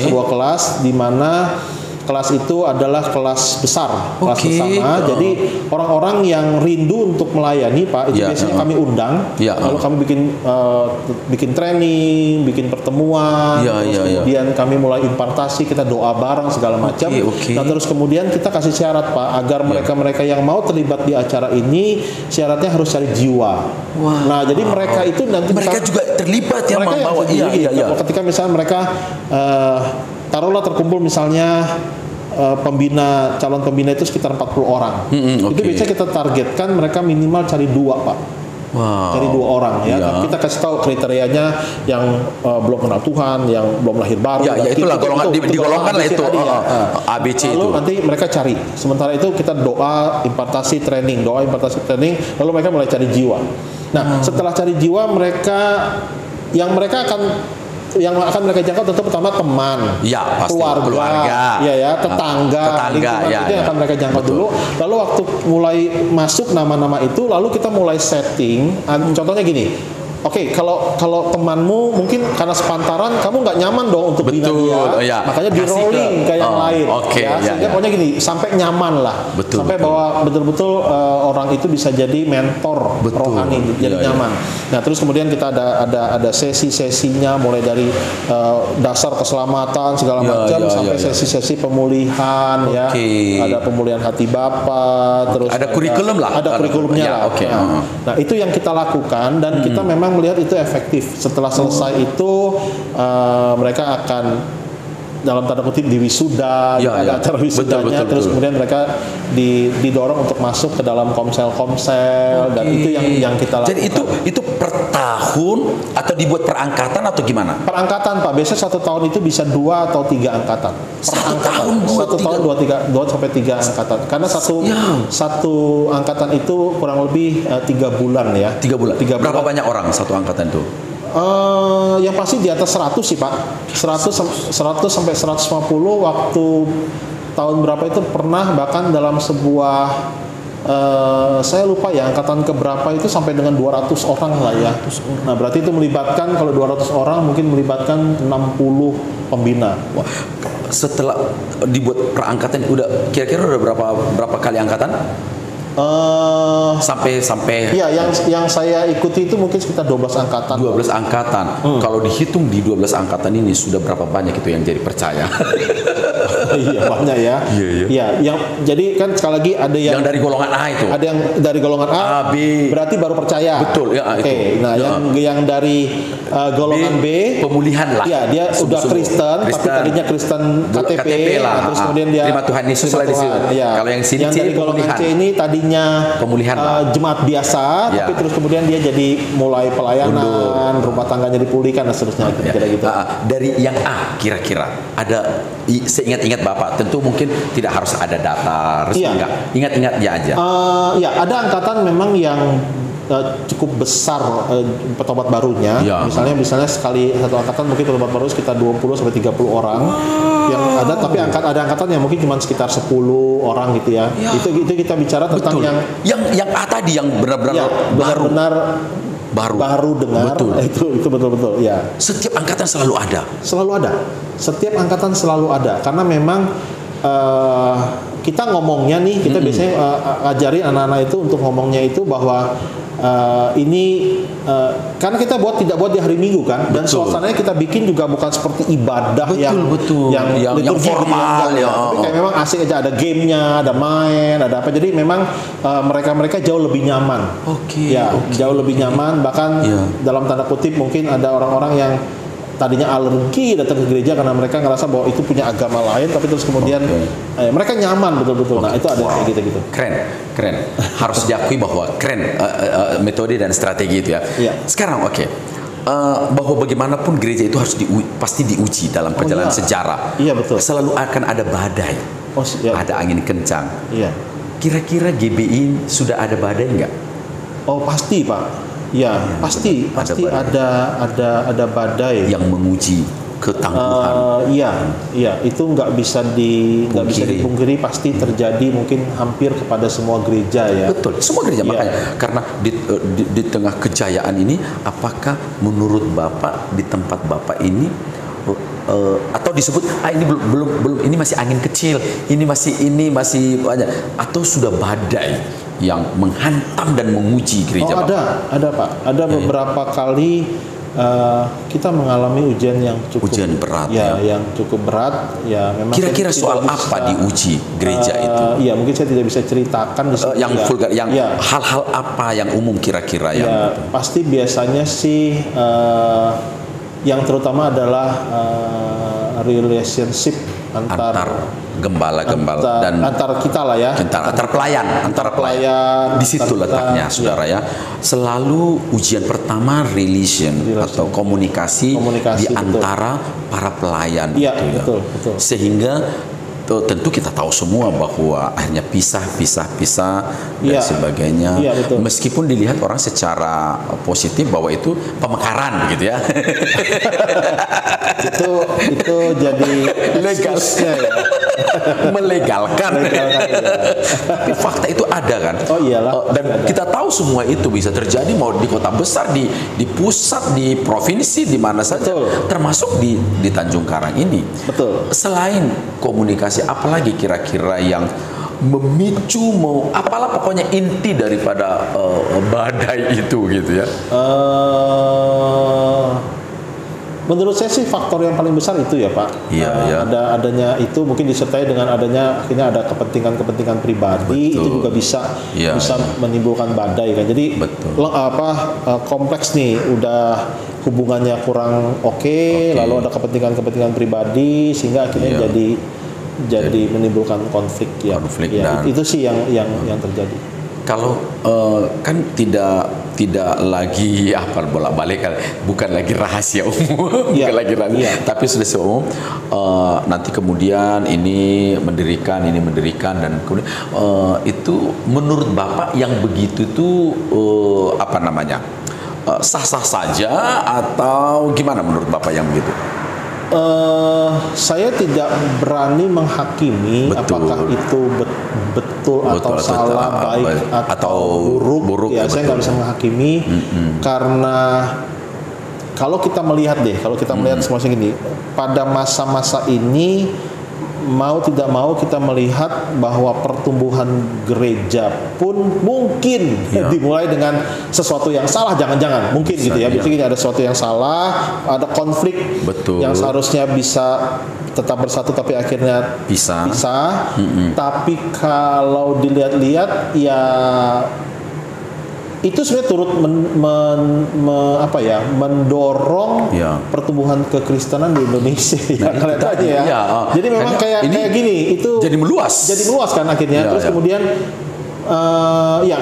B: sebuah kelas di mana kelas itu adalah kelas besar, kelas
A: Oke.
B: bersama. Jadi orang-orang yang rindu untuk melayani Pak, itu
A: Ya,
B: biasanya kami undang.
A: Ya,
B: Lalu kami bikin training, bikin pertemuan,
A: Ya,
B: terus
A: ya, ya.
B: kemudian kami mulai impartasi, kita doa bareng segala macam.
A: Oke.
B: Nah, terus kemudian kita kasih syarat Pak, agar mereka-mereka yang mau terlibat di acara ini, syaratnya harus cari jiwa. Nah, jadi mereka itu nanti
A: Mereka juga terlibat yang
B: mereka
A: membawa.
B: yang ketika misalnya mereka taruhlah terkumpul misalnya calon pembina itu sekitar 40 orang. Itu
A: Oke.
B: biasanya kita targetkan mereka minimal cari 2 Pak.
A: Wow.
B: Cari 2 orang ya.
A: Ya.
B: Tapi kita kasih tahu kriterianya yang belum kenal Tuhan, yang belum lahir baru.
A: Ya,
B: dan
A: itulah golongan digolongkan lah itu.
B: tadi ya.
A: ABC
B: Lalu
A: itu.
B: nanti mereka cari. Sementara itu kita doa impartasi training, lalu mereka mulai cari jiwa. Nah, setelah cari jiwa yang akan mereka jangkau tentu pertama teman,
A: Ya, pasti. Keluarga.
B: ya, tetangga, lingkungan
A: ya,
B: itu yang
A: ya.
B: akan mereka jangkau
A: Betul.
B: dulu. Lalu waktu mulai masuk nama-nama itu, lalu kita mulai setting. Contohnya gini. Oke, kalau temanmu mungkin karena sepantaran kamu nggak nyaman dong untuk bina
A: Betul,
B: dia,
A: ya.
B: makanya di
A: Kasih
B: rolling ke yang lain,
A: oke,
B: ya.
A: ya,
B: Sehingga
A: ya.
B: pokoknya gini, sampai nyaman lah,
A: Betul,
B: sampai
A: betul.
B: bahwa betul-betul orang itu bisa jadi mentor
A: Betul.
B: rohani, jadi
A: Ya, ya.
B: nyaman. Nah, terus kemudian kita ada sesi-sesinya mulai dari dasar keselamatan segala
A: Ya,
B: macam
A: ya,
B: sampai
A: ya, ya.
B: sesi-sesi pemulihan ya.
A: Oke.
B: Ada pemulihan hati Bapa, terus
A: Ada kurikulum lah.
B: Ada kurikulumnya
A: Ya,
B: lah.
A: oke.
B: Nah, itu yang kita lakukan dan kita memang melihat itu efektif. Setelah selesai itu mereka akan dalam tanda kutip diwisuda,
A: Ya,
B: ada
A: ya.
B: acara wisudanya,
A: Betul,
B: terus
A: betul.
B: kemudian mereka didorong untuk masuk ke dalam komsel-komsel dan itu yang kita lakukan.
A: Jadi itu per tahun atau dibuat per angkatan atau gimana?
B: Perangkatan Pak, biasanya 1 tahun itu bisa 2 atau 3 angkatan.
A: Tahun,
B: 1 tahun 2 sampai 3 angkatan. Karena satu angkatan itu kurang lebih 3 bulan ya.
A: 3 bulan.
B: 3
A: Berapa
B: bulan.
A: banyak orang satu angkatan itu?
B: Yang pasti di atas 100 sih Pak. 100 sampai 150 waktu tahun berapa itu pernah bahkan dalam sebuah saya lupa ya angkatan keberapa itu sampai dengan 200 orang lah ya. Nah, berarti itu melibatkan kalau 200 orang mungkin melibatkan 60 pembina.
A: Wah, setelah dibuat per angkatan udah kira-kira udah berapa kali angkatan? Sampai
B: Iya, yang saya ikuti itu mungkin sekitar 12 angkatan.
A: 12 angkatan. Kalau dihitung di 12 angkatan ini sudah berapa banyak itu yang jadi percaya?
B: Iya, banyak ya.
A: Iya.
B: Jadi kan sekali lagi ada
A: Yang dari golongan A itu.
B: ada yang dari golongan A,
A: A, B.
B: berarti baru percaya.
A: Betul, ya,
B: Oke.
A: itu.
B: Nah,
A: Ya.
B: yang dari golongan B,
A: pemulihan lah.
B: ya dia udah
A: Sungguh-sungguh.
B: Kristen, tapi tadinya Kristen KTP,
A: lah.
B: nah, terus kemudian dia
A: terima Tuhan Yesus lah di
B: Tuhan,
A: situ.
B: ya.
A: Kalau yang sini
B: yang
A: C,
B: dari golongan
A: pemulihan.
B: C ini tadinya
A: Pemulihan lah.
B: jemaat biasa,
A: Ya.
B: tapi terus kemudian dia jadi mulai pelayanan, rumah tangganya dipulihkan dan seterusnya
A: Ya.
B: kira gitu.
A: Dari yang A kira-kira ada seingat-ingat Bapak tentu mungkin tidak harus ada data resmi
B: Iya.
A: enggak. Ingat-ingat ya aja.
B: Ya ada angkatan memang yang cukup besar petobat barunya.
A: Ya.
B: Misalnya sekali satu angkatan mungkin petobat baru sekitar 20 sampai 30 orang. Yang ada tapi ada angkatan yang mungkin cuma sekitar 10 orang gitu ya. Itu kita bicara tentang
A: Betul.
B: yang
A: A tadi yang benar-benar
B: ya,
A: baru.
B: baru dengar.
A: Betul.
B: Itu betul ya.
A: Setiap angkatan selalu ada.
B: Selalu ada. Setiap angkatan selalu ada karena memang kita ngomongnya nih, kita biasanya ajarin anak-anak itu untuk ngomongnya itu bahwa ini karena kita tidak buat di hari Minggu kan, dan
A: Betul.
B: suasananya kita bikin juga bukan seperti ibadah yang liturgi
A: formal
B: gitu,
A: ya.
B: tapi kayak memang asik aja, ada gamenya, ada main, ada apa. Jadi memang mereka jauh lebih nyaman. Jauh lebih nyaman. Bahkan dalam tanda kutip mungkin ada orang-orang yang tadinya alergi datang ke gereja karena mereka ngerasa bahwa itu punya agama lain, tapi terus kemudian mereka nyaman betul-betul. Nah, itu ada kayak gitu-gitu.
A: Keren. Harus diakui bahwa keren metode dan strategi itu ya.
B: Iya.
A: Sekarang bahwa bagaimanapun gereja itu harus pasti diuji dalam perjalanan sejarah.
B: Iya, betul.
A: Selalu akan ada badai. Ada angin kencang.
B: Iya.
A: Kira-kira GBI sudah ada badai enggak?
B: Oh, pasti, Pak. Ya, pasti ada badai
A: yang menguji ketangguhan.
B: Iya, itu nggak bisa dipungkiri, pasti terjadi mungkin hampir kepada semua gereja ya.
A: Betul, semua gereja makanya karena di tengah kejayaan ini, apakah menurut Bapak di tempat Bapak ini atau disebut ini belum ini masih angin kecil, ini masih banyak, atau sudah badai yang menghantam dan menguji gereja?
B: Ada Pak, ada beberapa kali kita mengalami ujian yang cukup
A: berat
B: yang cukup berat ya. Memang
A: kira-kira soal apa diuji gereja itu?
B: Ya mungkin saya tidak bisa ceritakan di sini.
A: Yang vulgar, yang hal-hal apa yang umum kira-kira yang
B: pasti biasanya sih yang terutama adalah relationship antar
A: gembala-gembala dan
B: antar kita lah ya,
A: antar pelayan di situ letaknya saudara ya. Selalu ujian pertama relation atau komunikasi di antara para pelayan
B: gitu ya. Betul.
A: Sehingga tentu kita tahu semua bahwa akhirnya pisah dan sebagainya. Meskipun dilihat orang secara positif bahwa itu pemekaran begitu ya.
B: itu jadi
A: legal ya. Melegalkan. Tapi fakta itu ada kan.
B: Oh iyalah.
A: Dan kita tahu semua itu bisa terjadi mau di kota besar, di pusat, di provinsi, di mana saja. Termasuk di Tanjung Karang ini.
B: Betul.
A: Selain komunikasi, apalagi kira-kira yang memicu apalah pokoknya inti daripada badai itu gitu ya?
B: Menurut saya sih faktor yang paling besar itu ya Pak. Adanya itu mungkin disertai dengan adanya akhirnya ada kepentingan pribadi. Betul. Itu juga bisa menimbulkan badai kan. Jadi kompleks nih, udah hubungannya kurang oke, lalu ada kepentingan pribadi sehingga akhirnya jadi menimbulkan konflik ya. Dan itu sih yang terjadi.
A: Kalau kan tidak lagi bolak-balik, bukan lagi rahasia umum, tapi sudah seumum. Nanti kemudian ini mendirikan dan kemudian itu menurut Bapak yang begitu itu sah-sah saja atau gimana menurut Bapak yang begitu?
B: Saya tidak berani menghakimi apakah itu betul atau salah, baik atau buruk ya. Saya nggak bisa menghakimi karena kalau kita melihat semua segini pada masa-masa ini, mau tidak mau kita melihat bahwa pertumbuhan gereja pun mungkin dimulai dengan sesuatu yang salah, jangan-jangan mungkin gitu ya. Biasanya ada sesuatu yang salah, ada konflik yang seharusnya bisa tetap bersatu tapi akhirnya pisah. Tapi kalau dilihat-lihat ya itu sebenarnya turut mendorong pertumbuhan kekristenan di Indonesia Jadi memang kayak gini, itu jadi meluas kan akhirnya. Terus kemudian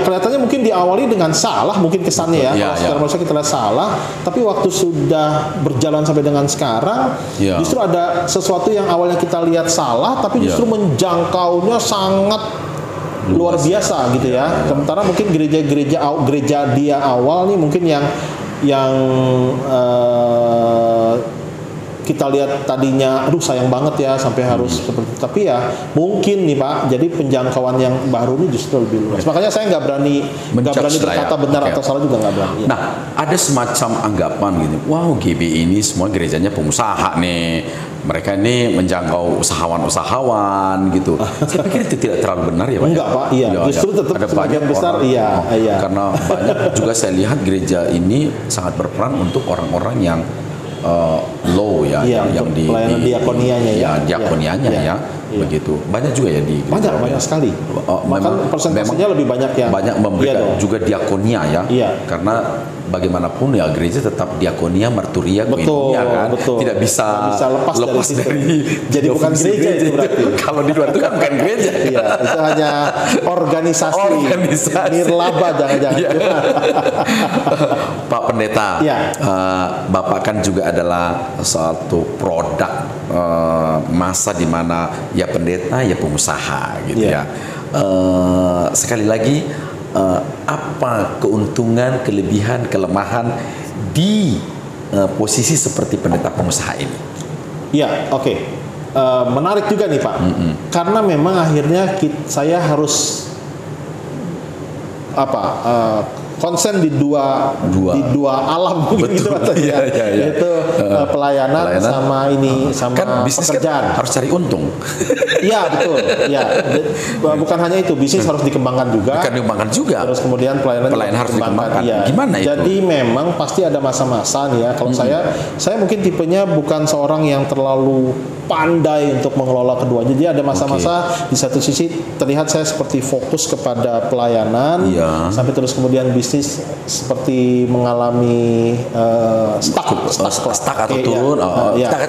B: kelihatannya mungkin diawali dengan salah, mungkin kesannya kalau secara manusia kita lihat salah, tapi waktu sudah berjalan sampai dengan sekarang justru ada sesuatu yang awalnya kita lihat salah tapi justru menjangkaunya sangat luar biasa gitu ya. Sementara mungkin gereja dia awal nih mungkin yang kita lihat tadinya sayang banget ya sampai harus seperti itu. Tapi ya mungkin nih Pak, jadi penjangkauan yang baru ini justru lebih luas. Makanya saya nggak berani berkata benar atau salah, juga nggak berani.
A: Nah, ada semacam anggapan gini, wow GB ini semua gerejanya pengusaha nih, mereka ini menjangkau usahawan gitu. Saya pikir itu tidak terlalu benar ya Pak.
B: Enggak Pak, justru tetap ada sebagian besar
A: karena banyak juga saya lihat gereja ini sangat berperan untuk orang-orang yang low yang di diakonianya begitu. Banyak juga ya di
B: banyak sekali. Bahkan persentasenya lebih banyak yang
A: memberikan juga diakonia karena bagaimanapun ya gereja tetap diakonia, marturia, koinonia kan. Tidak bisa lepas dari
B: jadi bukan gereja itu berarti.
A: Kalau di luar itu kan bukan gereja.
B: Itu hanya organisasi. Nirlaba jangan-jangan.
A: Pak Pendeta, Bapak kan juga adalah suatu produk masa di mana ya pendeta ya pengusaha gitu ya. Sekali lagi apa keuntungan, kelebihan, kelemahan di posisi seperti pendeta pengusaha ini?
B: Menarik juga nih Pak. Karena memang akhirnya saya harus konsen di dua alam gitu katanya. Yaitu pelayanan sama
A: kan bisnis
B: pekerjaan.
A: Kan harus cari untung.
B: Iya betul. Ya, bukan hanya itu, bisnis harus dikembangkan juga. Terus kemudian pelayanan harus dikembangkan. Ya.
A: Gimana itu?
B: Jadi memang pasti ada masa-masa nih ya. Kalau saya mungkin tipenya bukan seorang yang terlalu pandai untuk mengelola keduanya. Jadi ada masa-masa di satu sisi terlihat saya seperti fokus kepada pelayanan, sampai terus kemudian bisnis seperti mengalami stuck
A: atau turun.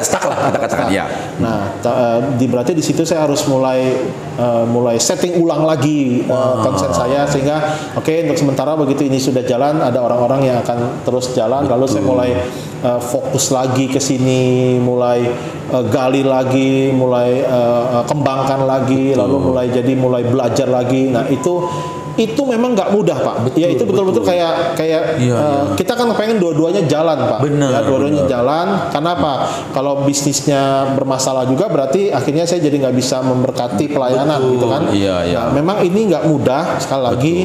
A: Stuck lah kita katakan ya.
B: Nah, berarti di situ saya harus mulai setting ulang lagi konsen saya, sehingga untuk sementara begitu ini sudah jalan, ada orang-orang yang akan terus jalan. Lalu saya mulai fokus lagi ke sini, mulai gali lagi, mulai kembangkan lagi, lalu mulai belajar lagi. Nah itu memang nggak mudah Pak. Itu betul-betul kayak kita kan pengen dua-duanya jalan Pak.
A: Benar,
B: dua-duanya jalan. Karena apa? Kalau bisnisnya bermasalah juga berarti akhirnya saya jadi nggak bisa memberkati pelayanan gitu kan. Nah, memang ini nggak mudah, sekali lagi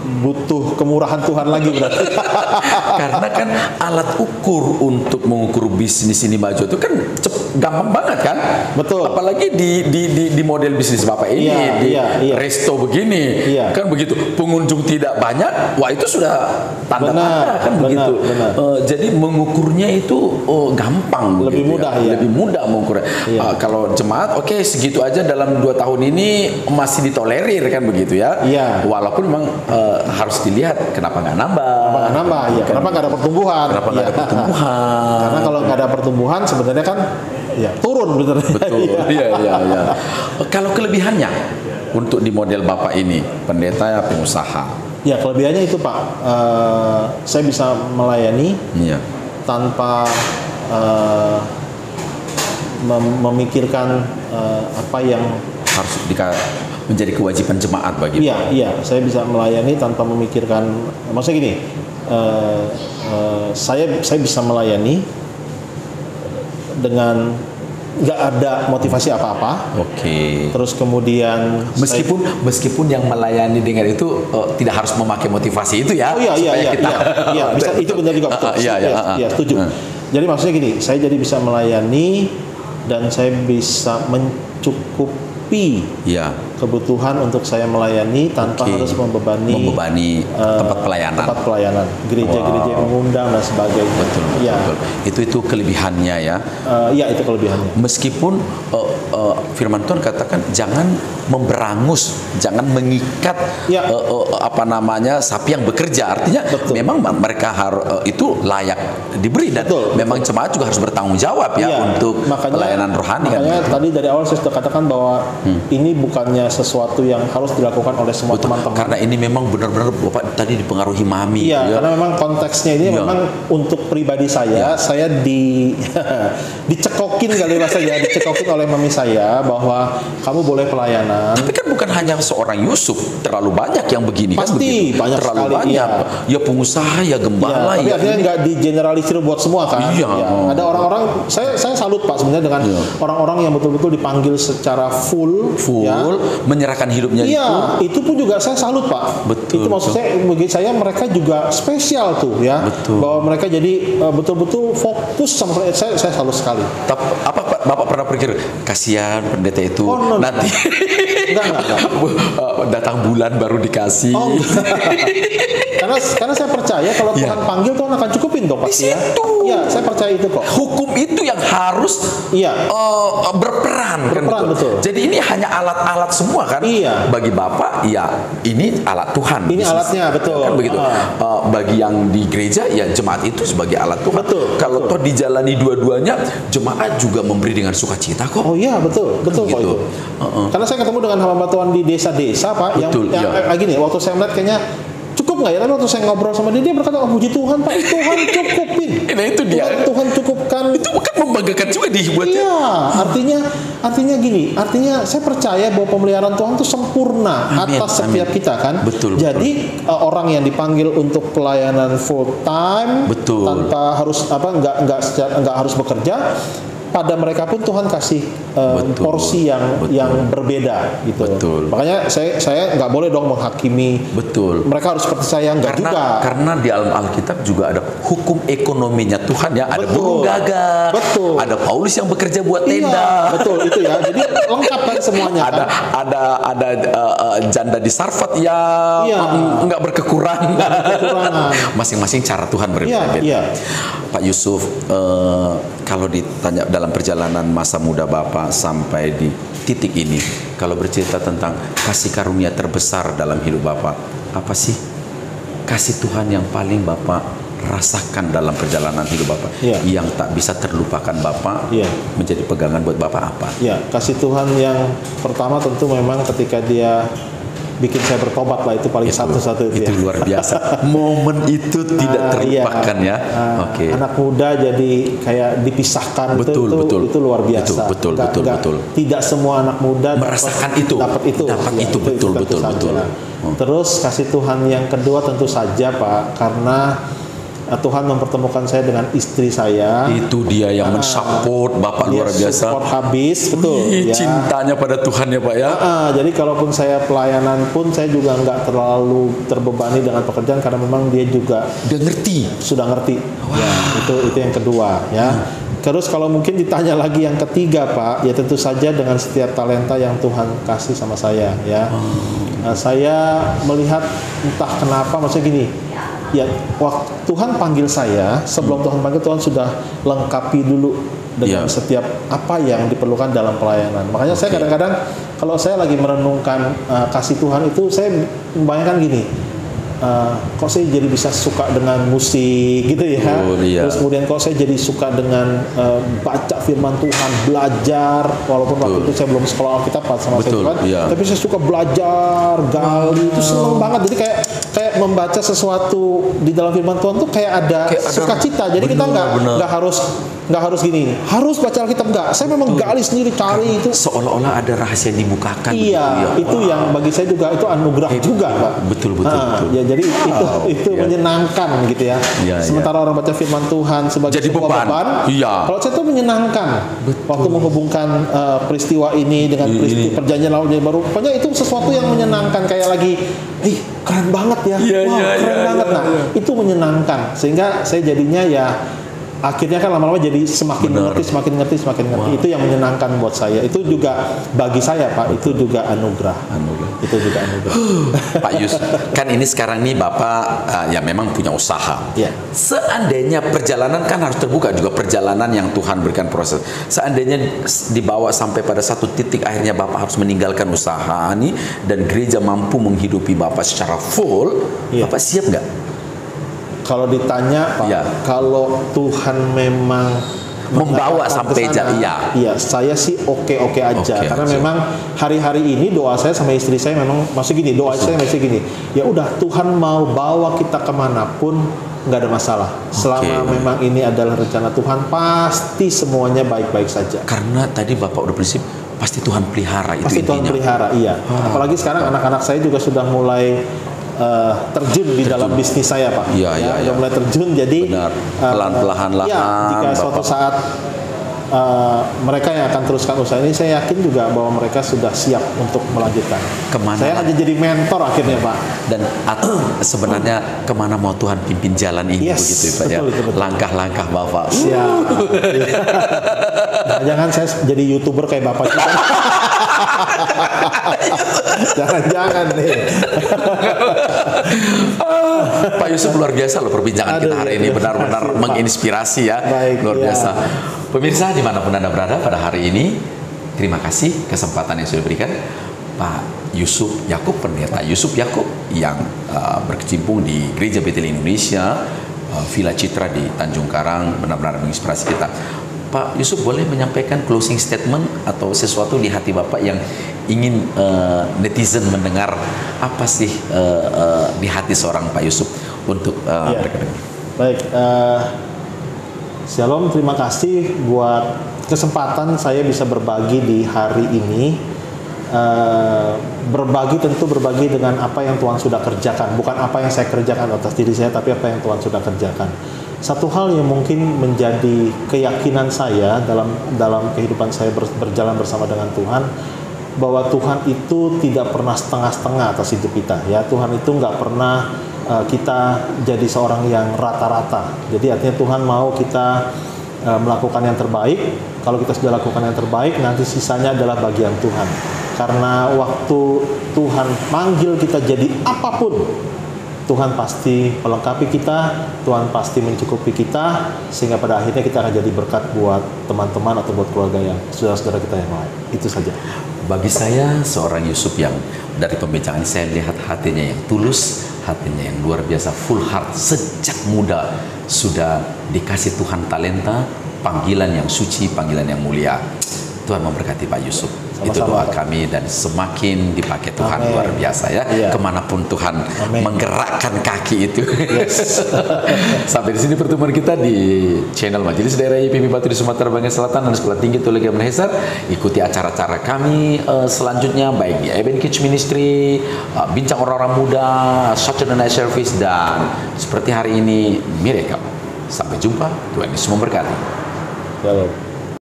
B: butuh kemurahan Tuhan lagi berarti.
A: Karena kan alat ukur untuk mengukur bisnis ini maju itu kan gampang banget kan.
B: Betul.
A: Apalagi di model bisnis Bapak ini, resto begini, kan begitu. Pengunjung tidak banyak, wah itu sudah tanda-tanda kan begitu. Jadi mengukurnya itu gampang,
B: lebih mudah ya.
A: Lebih mudah mengukurnya. Kalau jemaat, segitu aja dalam 2 tahun ini masih ditolerir kan begitu ya. Walaupun memang harus dilihat kenapa nggak nambah.
B: Kenapa nggak ada pertumbuhan? Karena kalau nggak ada pertumbuhan sebenarnya kan turun betul.
A: Kalau kelebihannya untuk di model Bapak ini, pendeta pengusaha.
B: Kelebihannya itu Pak, saya bisa melayani tanpa memikirkan apa yang
A: harus menjadi kewajiban jemaat bagi.
B: Saya bisa melayani tanpa memikirkan. Maksudnya gini, saya bisa melayani dengan nggak ada motivasi apa-apa. Terus kemudian
A: meskipun yang melayani dengan itu tidak harus memakai motivasi itu ya.
B: Bisa, itu benar juga betul. Setuju. Jadi maksudnya gini, saya jadi bisa melayani dan saya bisa mencukupi kebutuhan untuk saya melayani tanpa harus membebani
A: tempat pelayanan.
B: Gereja-gereja yang mengundang dan sebagainya.
A: Betul. Itu kelebihannya ya.
B: Itu kelebihannya.
A: Meskipun firman Tuhan katakan jangan memberangus, jangan mengikat sapi yang bekerja. Artinya memang mereka harus itu layak diberi dan memang jemaat juga harus bertanggung jawab untuk pelayanan rohani.
B: Makanya tadi dari awal saya sudah katakan bahwa ini bukannya sesuatu yang harus dilakukan oleh semua teman-teman.
A: Karena ini memang benar-benar Bapak tadi dipengaruhi mami.
B: Karena memang konteksnya ini memang untuk pribadi saya, saya dicekokin kali rasanya, dicekokin oleh mami saya bahwa kamu boleh pelayanan.
A: Tapi kan bukan hanya seorang Yusuf, terlalu banyak yang begini.
B: Pasti
A: kan
B: banyak
A: terlalu
B: sekali,
A: banyak. Ya pengusaha, ya gembala,
B: tapi akhirnya nggak digeneralisir buat semua kan. Ada orang-orang, saya salut Pak sebenarnya dengan orang-orang yang betul-betul dipanggil secara full
A: menyerahkan hidupnya
B: itu pun juga saya salut Pak. Itu maksud saya, bagi saya mereka juga spesial tuh bahwa mereka jadi betul-betul fokus sama saya salut sekali.
A: Apa Bapak pernah pikir kasihan pendeta itu nanti enggak. Datang bulan baru dikasih.
B: Karena saya percaya kalau Tuhan panggil, Tuhan akan cukupin dong pasti ya. Saya percaya itu kok.
A: Hukum itu yang harus berperan kan betul. Jadi ini hanya alat-alat semua kan. Bagi Bapak ini alat Tuhan.
B: Ini alatnya betul.
A: Kan begitu. Bagi yang di gereja jemaat itu sebagai alat Tuhan. Kalau toh dijalani dua-duanya, jemaat juga memberi dengan sukacita kok.
B: Betul kok itu. Karena saya ketemu dengan hamba Tuhan di desa-desa Pak yang gini, waktu saya melihat kayaknya cukup nggak ya? Tapi waktu saya ngobrol sama dia berkata, puji Tuhan Pak, Tuhan cukupin.
A: Itu dia.
B: Tuhan cukupkan.
A: Itu bukan membanggakan juga dibuatnya.
B: Artinya gini. Artinya saya percaya bahwa pemeliharaan Tuhan itu sempurna atas setiap kita kan. Jadi orang yang dipanggil untuk pelayanan full time tanpa harus nggak harus bekerja, pada mereka pun Tuhan kasih porsi yang berbeda gitu.
A: Betul.
B: Makanya saya nggak boleh dong menghakimi.
A: Betul.
B: Mereka harus seperti saya, nggak juga.
A: Karena di Alkitab juga ada hukum ekonominya Tuhan ya. Ada
B: Betul.
A: burung gagak.
B: Betul.
A: Ada Paulus yang bekerja buat tenda.
B: Iya, betul itu ya. Jadi lengkap kan semuanya.
A: Ada janda di Sarfat yang nggak berkekurangan. Masing-masing cara Tuhan berbeda-beda.
B: Iya.
A: Pak Yusuf, kalau ditanya dalam perjalanan masa muda Bapak sampai di titik ini, kalau bercerita tentang kasih karunia terbesar dalam hidup Bapak, apa sih kasih Tuhan yang paling Bapak rasakan dalam perjalanan hidup Bapak, yang tak bisa terlupakan Bapak, menjadi pegangan buat Bapak apa?
B: Ya, kasih Tuhan yang pertama tentu memang ketika Dia bikin saya bertobat lah, itu paling satu-satu
A: itu luar biasa. Momen itu tidak terlupakan ya. Oke.
B: Anak muda jadi kayak dipisahkan,
A: betul.
B: Itu luar biasa.
A: Betul.
B: Tidak semua anak muda
A: merasakan dapat itu. Betul.
B: Terus kasih Tuhan yang kedua tentu saja Pak, karena Tuhan mempertemukan saya dengan istri saya.
A: Itu dia yang mensupport Bapak luar biasa.
B: Support habis, betul.
A: Cintanya pada Tuhan ya Pak ya.
B: Jadi kalaupun saya pelayanan pun saya juga nggak terlalu terbebani dengan pekerjaan, karena memang dia juga sudah ngerti. Wow. Ya, itu yang kedua ya. Terus kalau mungkin ditanya lagi yang ketiga Pak, ya tentu saja dengan setiap talenta yang Tuhan kasih sama saya ya. Saya melihat entah kenapa, maksudnya gini. Ya, waktu Tuhan panggil saya, sebelum Tuhan panggil, Tuhan sudah lengkapi dulu dengan setiap apa yang diperlukan dalam pelayanan. Makanya saya kadang-kadang kalau saya lagi merenungkan kasih Tuhan itu, saya membayangkan gini, kok saya jadi bisa suka dengan musik gitu ya. Terus kemudian kok saya jadi suka dengan baca firman Tuhan, belajar, walaupun waktu itu saya belum sekolah Alkitab sama saya Tuhan, tapi saya suka belajar, gali, itu seneng banget. Jadi kayak membaca sesuatu di dalam firman Tuhan tuh kayak ada sukacita. Jadi kita nggak harus gini, harus baca Alkitab, enggak. Saya memang gali sendiri, cari itu.
A: Seolah-olah ada rahasia yang dibukakan.
B: Iya, itu yang bagi saya juga itu anugerah juga, Pak.
A: Betul.
B: Ya, jadi itu menyenangkan gitu ya. Sementara orang baca firman Tuhan sebagai
A: jadi
B: beban. Kalau saya tuh menyenangkan. Waktu menghubungkan peristiwa ini dengan peristiwa perjanjian lama baru, pokoknya itu sesuatu yang menyenangkan, kayak lagi, keren banget ya. Keren banget. Nah, itu menyenangkan, sehingga saya jadinya ya akhirnya kan lama-lama jadi semakin ngerti. Itu yang menyenangkan buat saya. Itu juga bagi saya Pak, itu juga anugerah. Itu juga anugerah.
A: Pak Yus, kan ini sekarang nih Bapak ya memang punya usaha. Seandainya perjalanan kan harus terbuka juga, perjalanan yang Tuhan berikan proses. Seandainya dibawa sampai pada satu titik akhirnya Bapak harus meninggalkan usaha ini dan gereja mampu menghidupi Bapak secara full, Bapak siap nggak?
B: Kalau ditanya Pak, kalau Tuhan memang
A: membawa sampai
B: iya, saya sih oke aja. Karena memang hari-hari ini doa saya sama istri saya memang masih gini, saya masih gini. Ya udah, Tuhan mau bawa kita kemanapun nggak ada masalah. Selama memang ini adalah rencana Tuhan, pasti semuanya baik-baik saja.
A: Karena tadi Bapak udah prinsip pasti Tuhan pelihara itu.
B: Pasti Tuhan pelihara, iya. Apalagi sekarang anak-anak saya juga sudah mulai terjun di dalam bisnis saya Pak. Sudah mulai terjun, jadi
A: pelan-pelan
B: jika suatu saat mereka yang akan teruskan usaha ini, saya yakin juga bahwa mereka sudah siap untuk melanjutkan. Saya hanya jadi mentor akhirnya Pak.
A: Dan sebenarnya kemana mau Tuhan pimpin jalan ini, begitu Pak ya. Langkah-langkah Bapak.
B: Jangan saya jadi YouTuber kayak Bapak juga. Jangan nih.
A: Pak Yusuf, luar biasa loh perbincangan kita hari ini, benar-benar menginspirasi ya. Luar biasa. Pemirsa dimanapun Anda berada pada hari ini, terima kasih kesempatan yang sudah diberikan Pak Yusuf Yakub, Pendeta Yusuf Yakub yang berkecimpung di Gereja Betel Indonesia, Villa Citra di Tanjung Karang, benar-benar menginspirasi kita. Pak Yusuf, boleh menyampaikan closing statement atau sesuatu di hati Bapak yang ingin netizen mendengar, apa sih di hati seorang Pak Yusuf untuk mereka dengar?
B: Baik, Shalom, terima kasih buat kesempatan saya bisa berbagi di hari ini. berbagi, tentu berbagi dengan apa yang Tuhan sudah kerjakan, bukan apa yang saya kerjakan atas diri saya, tapi apa yang Tuhan sudah kerjakan. Satu hal yang mungkin menjadi keyakinan saya dalam kehidupan saya berjalan bersama dengan Tuhan, bahwa Tuhan itu tidak pernah setengah-setengah atas hidup kita. Ya, Tuhan itu nggak pernah kita jadi seorang yang rata-rata. Jadi artinya Tuhan mau kita melakukan yang terbaik. Kalau kita sudah lakukan yang terbaik, nanti sisanya adalah bagian Tuhan. Karena waktu Tuhan manggil kita jadi apapun, Tuhan pasti melengkapi kita, Tuhan pasti mencukupi kita, sehingga pada akhirnya kita akan jadi berkat buat teman-teman atau buat keluarga yang saudara-saudara kita yang lain. Itu saja.
A: Bagi saya, seorang Yusuf yang dari pembincangan saya lihat hatinya yang tulus, hatinya yang luar biasa, full heart, sejak muda sudah dikasih Tuhan talenta, panggilan yang suci, panggilan yang mulia. Tuhan memberkati Pak Yusuf. Sama-sama, itu doa kami, dan semakin dipakai Tuhan. Amen. Luar biasa ya. Iya. Kemanapun Tuhan Amen. Menggerakkan kaki itu. Yes. Sampai di sini pertemuan kita di channel Majelis Daerah IPB Batu di Sumatera Bagian Selatan dan Sekolah Tinggi Teologi Menhesar. Ikuti acara-acara kami selanjutnya, baik di Eben Kids Ministry, bincang orang-orang muda, Saturday Night Service, dan seperti hari ini Miracle. Sampai jumpa. Tuhan Yesus memberkati.
B: Shalom.